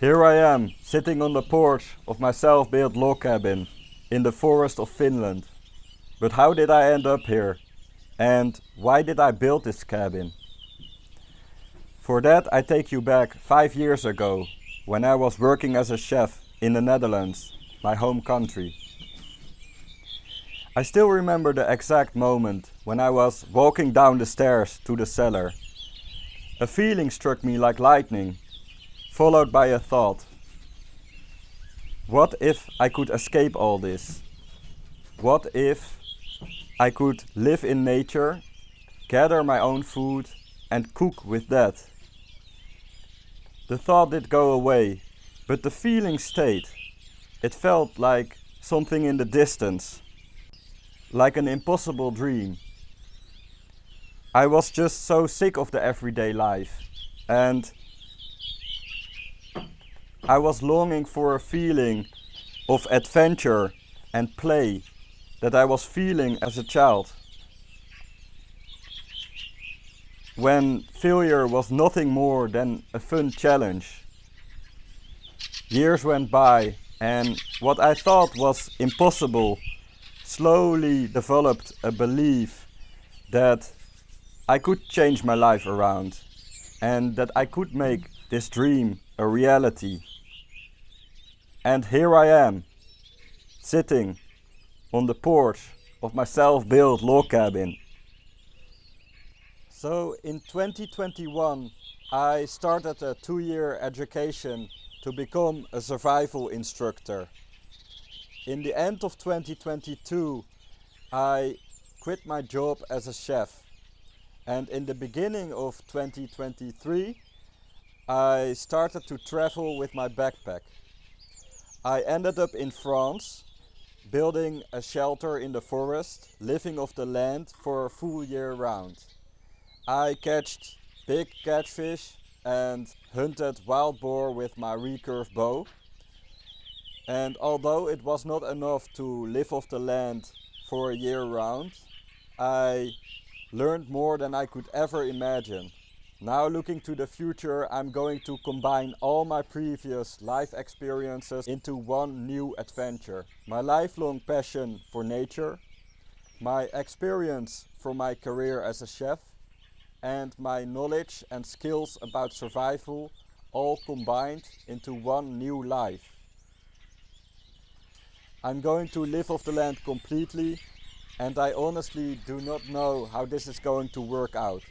Here I am, sitting on the porch of my self-built log cabin in the forest of Finland. But how did I end up here? And why did I build this cabin? For that I take you back 5 years ago, when I was working as a chef in the Netherlands, my home country. I still remember the exact moment when I was walking down the stairs to the cellar. A feeling struck me like lightning, followed by a thought. What if I could escape all this? What if I could live in nature, gather my own food and cook with that? The thought did go away, but the feeling stayed. It felt like something in the distance, like an impossible dream. I was just so sick of the everyday life, and I was longing for a feeling of adventure and play that I was feeling as a child. When failure was nothing more than a fun challenge. Years went by and what I thought was impossible slowly developed a belief that I could change my life around and that I could make this dream a reality. And here I am, sitting on the porch of my self-built log cabin. So in 2021 I started a 2-year education to become a survival instructor. In the end of 2022 I quit my job as a chef, and in the beginning of 2023 I started to travel with my backpack. I ended up in France, building a shelter in the forest, living off the land for a full year round. I catched big catfish and hunted wild boar with my recurve bow. And although it was not enough to live off the land for a year round, I learned more than I could ever imagine. Now looking to the future, I'm going to combine all my previous life experiences into one new adventure. My lifelong passion for nature, my experience from my career as a chef, and my knowledge and skills about survival all combined into one new life. I'm going to live off the land completely, and I honestly do not know how this is going to work out.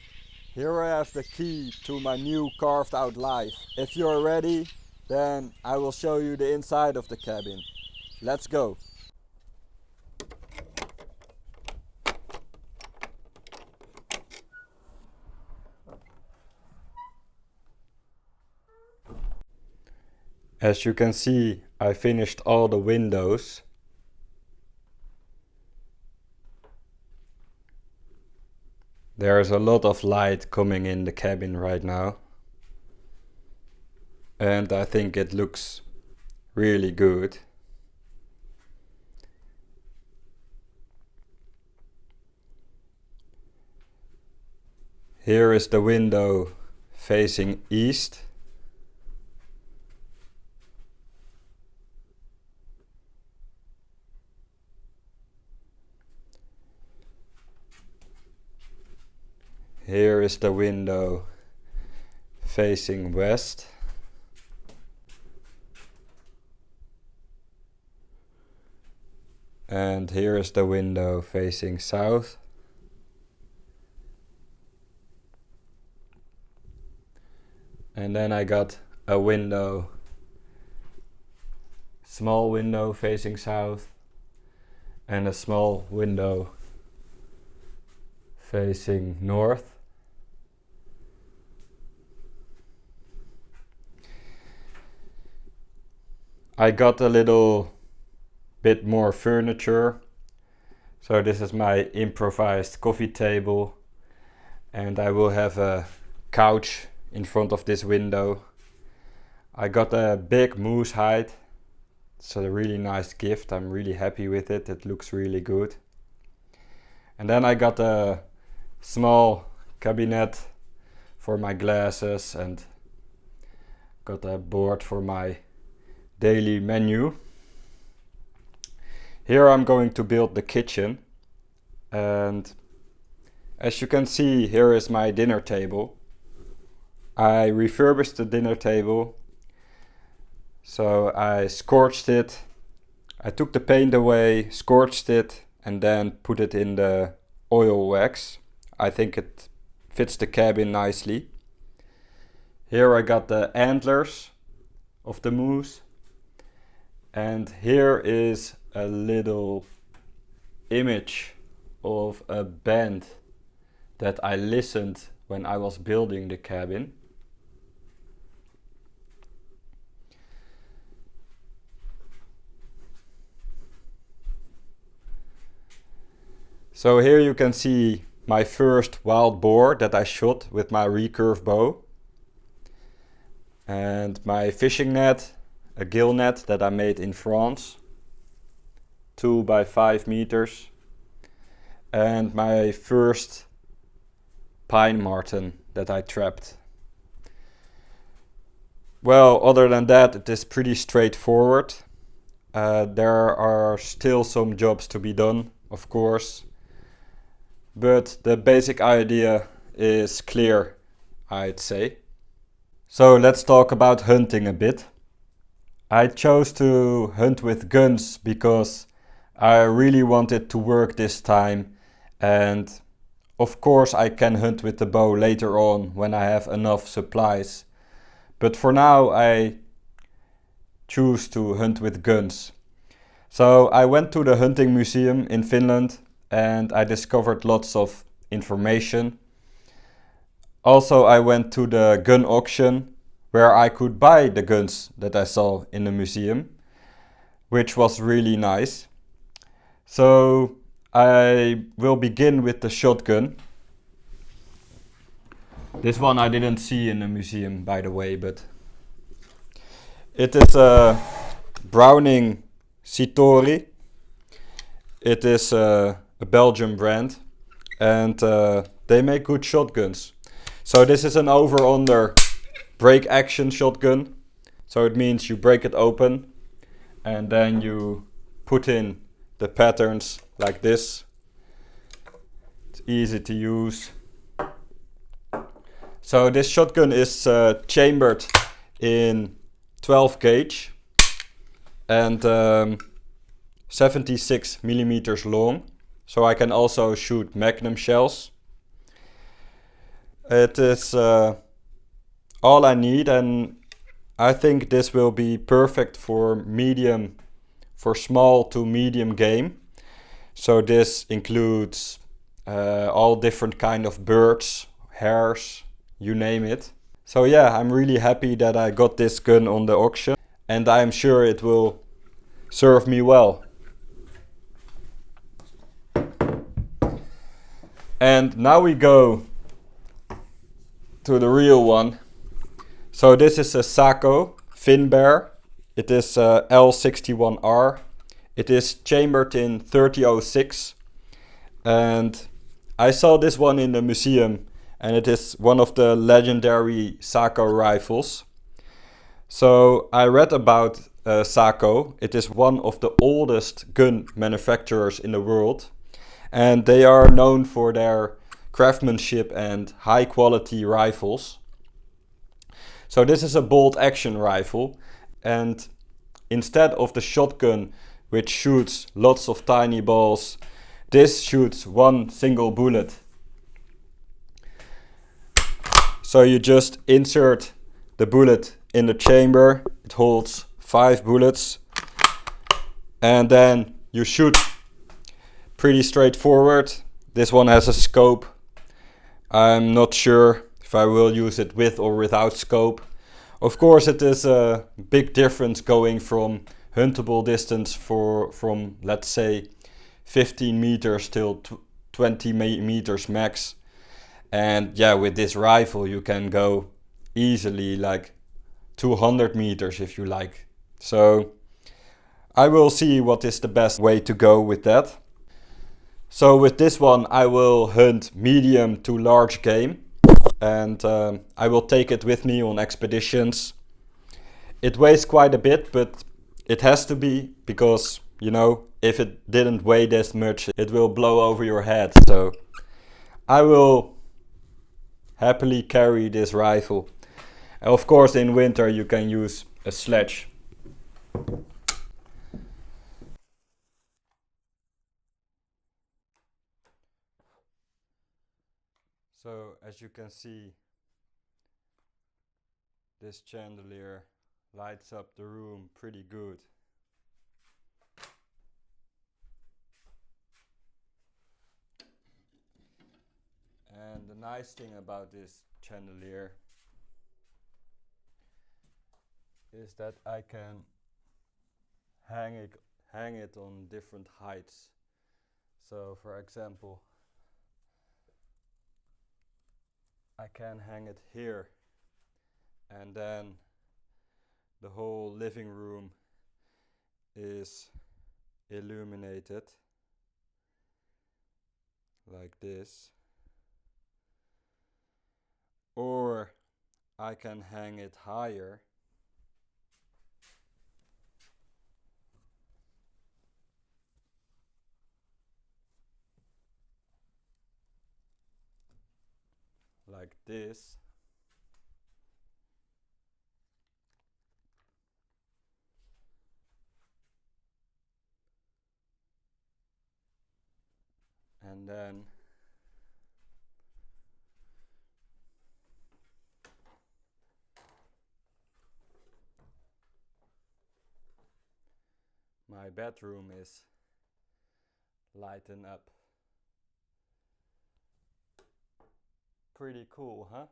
Here I have the key to my new carved out life. If you're ready, then I will show you the inside of the cabin. Let's go! As you can see, I finished all the windows. There's a lot of light coming in the cabin right now. And I think it looks really good. Here is the window facing east. Here is the window facing west. And here is the window facing south. And then I got a window, small window facing south, and a small window facing north. I got a little bit more furniture. So this is my improvised coffee table, and I will have a couch in front of this window. I got a big moose hide. It's a really nice gift. I'm really happy with it. It looks really good. And then I got a small cabinet for my glasses, and Got a board for my daily menu. Here I'm going to build the kitchen, and as you can see, here is my dinner table. I refurbished the dinner table, so I scorched it. I took the paint away, scorched it, and then put it in the oil wax. I think it fits the cabin nicely. Here I got the antlers of the moose, and here is a little image of a band that I listened when I was building the cabin. So here you can see my first wild boar that I shot with my recurve bow, and my fishing net, a gill net that I made in France, 2 by 5 meters, and my first pine marten that I trapped. Well, other than that, it is pretty straightforward. There are still some jobs to be done, of course, but the basic idea is clear, I'd say. So let's talk about hunting a bit. I chose to hunt with guns because I really wanted to work this time, and of course I can hunt with the bow later on when I have enough supplies. But for now I choose to hunt with guns. So I went to the hunting museum in Finland and I discovered lots of information. Also I went to the gun auction where I could buy the guns that I saw in the museum, which was really nice. So I will begin with the shotgun. This one I didn't see in the museum, by the way, but it is a Browning Citori. It is a Belgian brand, and they make good shotguns. So this is an over-under break action shotgun. So it means you break it open and then you put in the patterns like this. It's easy to use. So this shotgun is chambered in 12 gauge and 76 millimeters long. So I can also shoot magnum shells. It is all I need, and I think this will be perfect for small to medium game. So this includes all different kind of birds, hares, you name it. So yeah, I'm really happy that I got this gun on the auction, and I'm sure it will serve me well. And now we go to the real one. So this is a Sako Finbear. It is L61R. It is chambered in 3006, and I saw this one in the museum, and it is one of the legendary Sako rifles. So I read about Sako. It is one of the oldest gun manufacturers in the world, and they are known for their craftsmanship and high quality rifles. So this is a bolt action rifle, and instead of the shotgun, which shoots lots of tiny balls, this shoots one single bullet. So you just insert the bullet in the chamber. It holds 5 bullets, and then you shoot. Pretty straightforward. This one has a scope. I'm not sure if I will use it with or without scope. Of course, it is a big difference going from huntable distance from let's say 15 meters till 20 meters max. And yeah, with this rifle you can go easily like 200 meters if you like. So I will see what is the best way to go with that. So with this one I will hunt medium to large game, and I will take it with me on expeditions. It weighs quite a bit, but it has to be, because, you know, if it didn't weigh this much, it will blow over your head. So I will happily carry this rifle. Of course, in winter you can use a sledge. So as you can see, this chandelier lights up the room pretty good. And the nice thing about this chandelier is that I can hang it on different heights. So for example, I can hang it here, and then the whole living room is illuminated like this. Or I can hang it higher, like this. And then my bedroom is lighten up. Pretty cool, huh?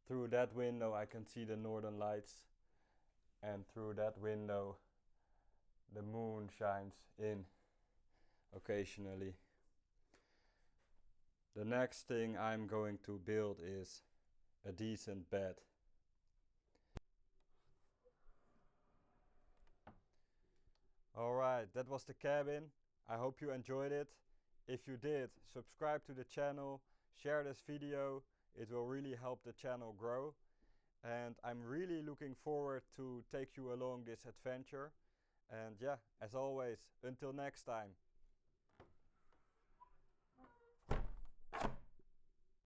Through that window I can see the northern lights, and through that window the moon shines in occasionally. The next thing I'm going to build is a decent bed. Alright, that was the cabin. I hope you enjoyed it. If you did, subscribe to the channel, share this video. It will really help the channel grow. And I'm really looking forward to take you along this adventure. And yeah, as always, until next time.